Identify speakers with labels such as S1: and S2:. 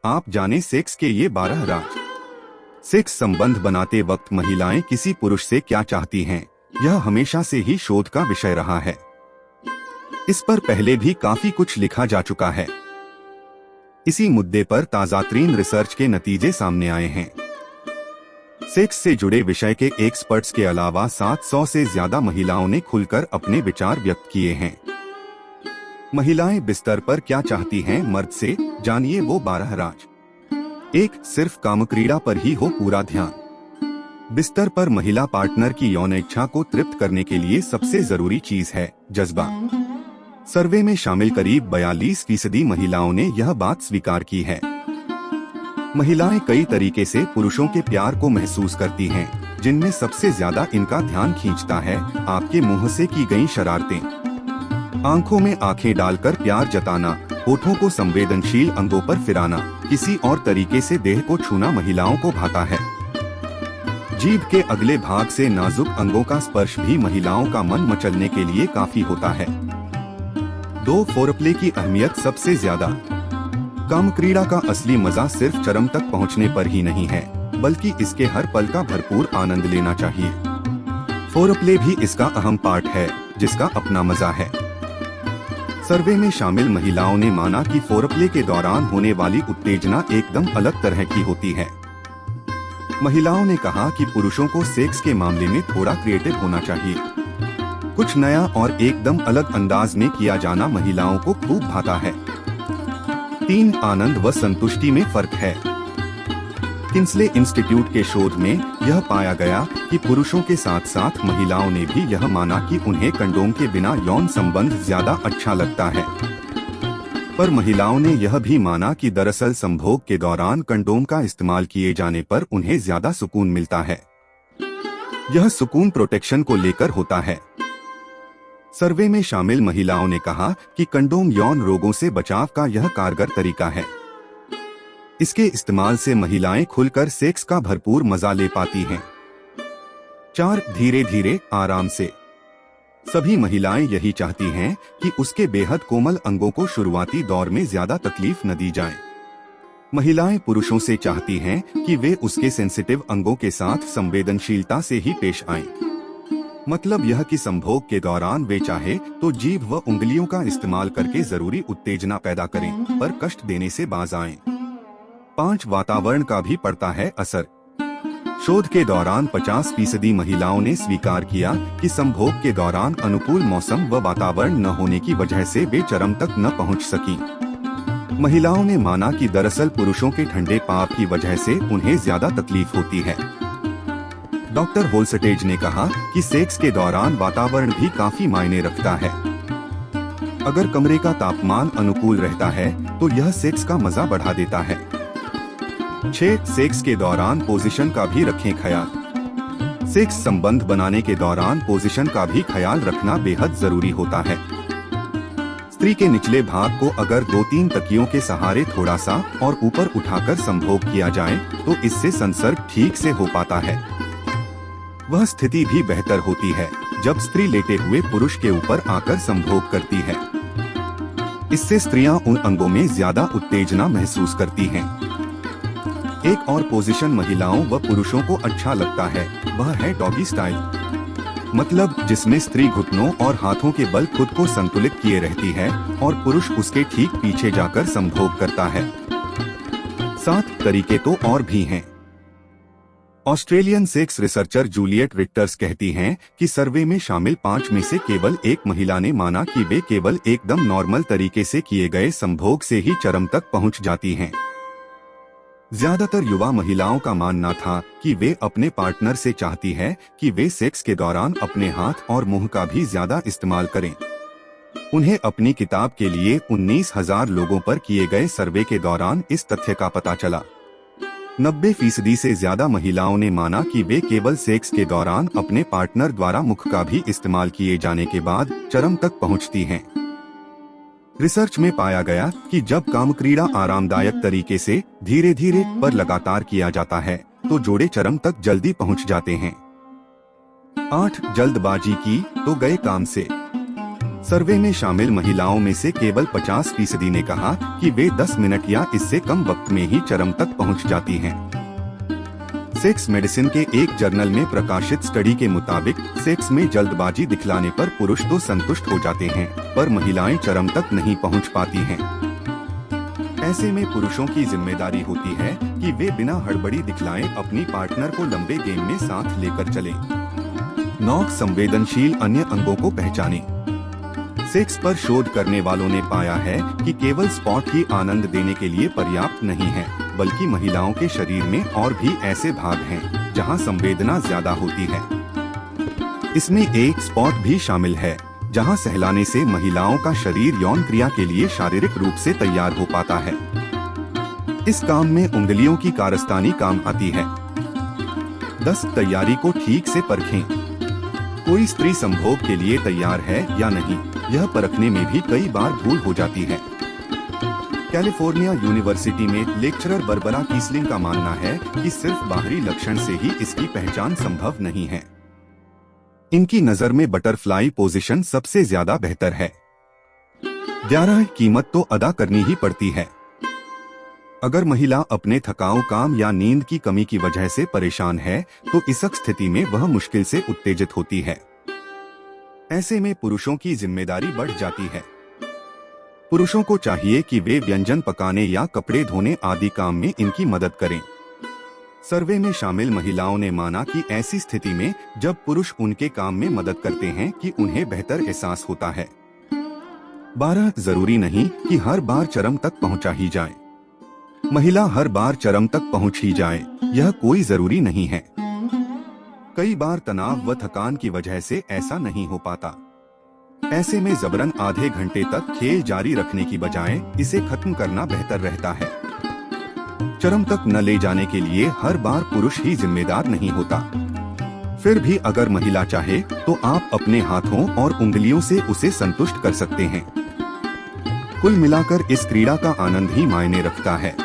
S1: आप जाने सेक्स के ये 12 राज। सेक्स संबंध बनाते वक्त महिलाएं किसी पुरुष से क्या चाहती हैं, यह हमेशा से ही शोध का विषय रहा है। इस पर पहले भी काफी कुछ लिखा जा चुका है। इसी मुद्दे पर ताजातरीन रिसर्च के नतीजे सामने आए हैं। सेक्स से जुड़े विषय के एक्सपर्ट्स के अलावा 700 से ज्यादा महिलाओं ने खुलकर अपने विचार व्यक्त किए हैं। महिलाएं बिस्तर पर क्या चाहती हैं मर्द से, जानिए वो 12 राज। 1. सिर्फ कामक्रीड़ा पर ही हो पूरा ध्यान। बिस्तर पर महिला पार्टनर की यौन इच्छा को तृप्त करने के लिए सबसे जरूरी चीज है जज्बा। सर्वे में शामिल करीब 42% महिलाओं ने यह बात स्वीकार की है। महिलाएं कई तरीके से पुरुषों के प्यार को महसूस करती हैं, जिनमें सबसे ज्यादा इनका ध्यान खींचता है आपके मुंह से की गई शरारतें। आंखों में आंखें डालकर प्यार जताना, होठों को संवेदनशील अंगों पर फिराना, किसी और तरीके से देह को छूना महिलाओं को भाता है। जीभ के अगले भाग से नाजुक अंगों का स्पर्श भी महिलाओं का मन मचलने के लिए काफी होता है। 2. फोरप्ले की अहमियत सबसे ज्यादा। कामक्रीड़ा का असली मजा सिर्फ चरम तक पहुंचने पर ही नहीं है, बल्कि इसके हर पल का भरपूर आनंद लेना चाहिए। फोरप्ले भी इसका अहम पार्ट है, जिसका अपना मजा है। सर्वे में शामिल महिलाओं ने माना कि फोरप्ले के दौरान होने वाली उत्तेजना एकदम अलग तरह की होती है। महिलाओं ने कहा कि पुरुषों को सेक्स के मामले में थोड़ा क्रिएटिव होना चाहिए। कुछ नया और एकदम अलग अंदाज में किया जाना महिलाओं को खूब भाता है। 3. आनंद व संतुष्टि में फर्क है। किंसले इंस्टीट्यूट के शोध में यह पाया गया कि पुरुषों के साथ साथ महिलाओं ने भी यह माना कि उन्हें कंडोम के बिना यौन संबंध ज्यादा अच्छा लगता है। पर महिलाओं ने यह भी माना कि दरअसल संभोग के दौरान कंडोम का इस्तेमाल किए जाने पर उन्हें ज्यादा सुकून मिलता है। यह सुकून प्रोटेक्शन को लेकर होता है। सर्वे में शामिल महिलाओं ने कहा कि कंडोम यौन रोगों से बचाव का यह कारगर तरीका है। इसके इस्तेमाल से महिलाएं खुलकर सेक्स का भरपूर मजा ले पाती हैं। 4. धीरे धीरे आराम से। सभी महिलाएं यही चाहती हैं कि उसके बेहद कोमल अंगों को शुरुआती दौर में ज्यादा तकलीफ न दी जाए। महिलाएं पुरुषों से चाहती हैं कि वे उसके सेंसिटिव अंगों के साथ संवेदनशीलता से ही पेश आएं। मतलब यह कि संभोग के दौरान वे चाहे तो जीभ व उंगलियों का इस्तेमाल करके जरूरी उत्तेजना पैदा करें, पर कष्ट देने से बाज आएं। 5. वातावरण का भी पड़ता है असर। शोध के दौरान 50% महिलाओं ने स्वीकार किया कि संभोग के दौरान अनुकूल मौसम व वातावरण न होने की वजह से वे चरम तक न पहुंच सकी। महिलाओं ने माना कि दरअसल पुरुषों के ठंडे पाप की वजह से उन्हें ज्यादा तकलीफ होती है। डॉक्टर होल्स्टेज ने कहा कि सेक्स के दौरान वातावरण भी काफी मायने रखता है। अगर कमरे का तापमान अनुकूल रहता है तो यह सेक्स का मजा बढ़ा देता है। 6. सेक्स के दौरान पोजीशन का भी रखें ख्याल। सेक्स संबंध बनाने के दौरान पोजीशन का भी ख्याल रखना बेहद जरूरी होता है। स्त्री के निचले भाग को अगर 2-3 तकियों के सहारे थोड़ा सा और ऊपर उठाकर संभोग किया जाए तो इससे संसर्ग ठीक से हो पाता है। वह स्थिति भी बेहतर होती है जब स्त्री लेटे हुए पुरुष के ऊपर आकर संभोग करती है। इससे स्त्रियां उन अंगों में ज्यादा उत्तेजना महसूस करती हैं। एक और पोजीशन महिलाओं व पुरुषों को अच्छा लगता है, वह है डॉगी स्टाइल। मतलब जिसमें स्त्री घुटनों और हाथों के बल खुद को संतुलित किए रहती है और पुरुष उसके ठीक पीछे जाकर संभोग करता है। 7 तरीके तो और भी हैं। ऑस्ट्रेलियन सेक्स रिसर्चर जूलियट रिक्टर्स कहती हैं कि सर्वे में शामिल 5 में से केवल एक महिला ने माना कि वे केवल एकदम नॉर्मल तरीके से किए गए संभोग से ही चरम तक पहुंच जाती हैं। ज्यादातर युवा महिलाओं का मानना था कि वे अपने पार्टनर से चाहती है कि वे सेक्स के दौरान अपने हाथ और मुंह का भी ज्यादा इस्तेमाल करें। उन्हें अपनी किताब के लिए 19,000 लोगों पर किए गए सर्वे के दौरान इस तथ्य का पता चला। 90% से ज्यादा महिलाओं ने माना कि वे केवल सेक्स के दौरान अपने पार्टनर द्वारा मुख का भी इस्तेमाल किए जाने के बाद चरम तक पहुंचती हैं। रिसर्च में पाया गया कि जब कामक्रीड़ा आरामदायक तरीके से धीरे धीरे पर लगातार किया जाता है तो जोड़े चरम तक जल्दी पहुंच जाते हैं। 8. जल्दबाजी की तो गए काम से। सर्वे में शामिल महिलाओं में से केवल 50% ने कहा कि वे 10 मिनट या इससे कम वक्त में ही चरम तक पहुंच जाती हैं। सेक्स मेडिसिन के एक जर्नल में प्रकाशित स्टडी के मुताबिक सेक्स में जल्दबाजी दिखलाने पर पुरुष तो संतुष्ट हो जाते हैं, पर महिलाएं चरम तक नहीं पहुंच पाती हैं। ऐसे में पुरुषों की जिम्मेदारी होती है कि वे बिना हड़बड़ी दिखलाएं अपनी पार्टनर को लंबे गेम में साथ लेकर चलें। 9 संवेदनशील अन्य अंगों को पहचानें। सेक्स पर शोध करने वालों ने पाया है कि केवल स्पॉट ही आनंद देने के लिए पर्याप्त नहीं है, बल्कि महिलाओं के शरीर में और भी ऐसे भाग हैं जहां संवेदना ज्यादा होती है। इसमें एक स्पॉट भी शामिल है जहां सहलाने से महिलाओं का शरीर यौन क्रिया के लिए शारीरिक रूप से तैयार हो पाता है। इस काम में उंगलियों की कारस्तानी काम आती है। 10 तैयारी को ठीक से परखें। कोई स्त्री संभोग के लिए तैयार है या नहीं, यह परखने में भी कई बार भूल हो जाती है। कैलिफोर्निया यूनिवर्सिटी में लेक्चरर बर्बरा कीसलिंग का मानना है कि सिर्फ बाहरी लक्षण से ही इसकी पहचान संभव नहीं है। इनकी नजर में बटरफ्लाई पोजीशन सबसे ज्यादा बेहतर है। 11 कीमत तो अदा करनी ही पड़ती है। अगर महिला अपने थकाऊ काम या नींद की कमी की वजह से परेशान है तो इस स्थिति में वह मुश्किल से उत्तेजित होती है। ऐसे में पुरुषों की जिम्मेदारी बढ़ जाती है। पुरुषों को चाहिए कि वे व्यंजन पकाने या कपड़े धोने आदि काम में इनकी मदद करें। सर्वे में शामिल महिलाओं ने माना कि ऐसी स्थिति में जब पुरुष उनके काम में मदद करते हैं कि उन्हें बेहतर एहसास होता है। 12 जरूरी नहीं कि हर बार चरम तक पहुंचा ही जाए। महिला हर बार चरम तक पहुंच ही जाए, यह कोई जरूरी नहीं है। कई बार तनाव व थकान की वजह से ऐसा नहीं हो पाता। ऐसे में जबरन आधे घंटे तक खेल जारी रखने की बजाय इसे खत्म करना बेहतर रहता है। चरम तक न ले जाने के लिए हर बार पुरुष ही जिम्मेदार नहीं होता। फिर भी अगर महिला चाहे तो आप अपने हाथों और उंगलियों से उसे संतुष्ट कर सकते हैं। कुल मिलाकर इस क्रीड़ा का आनंद ही मायने रखता है।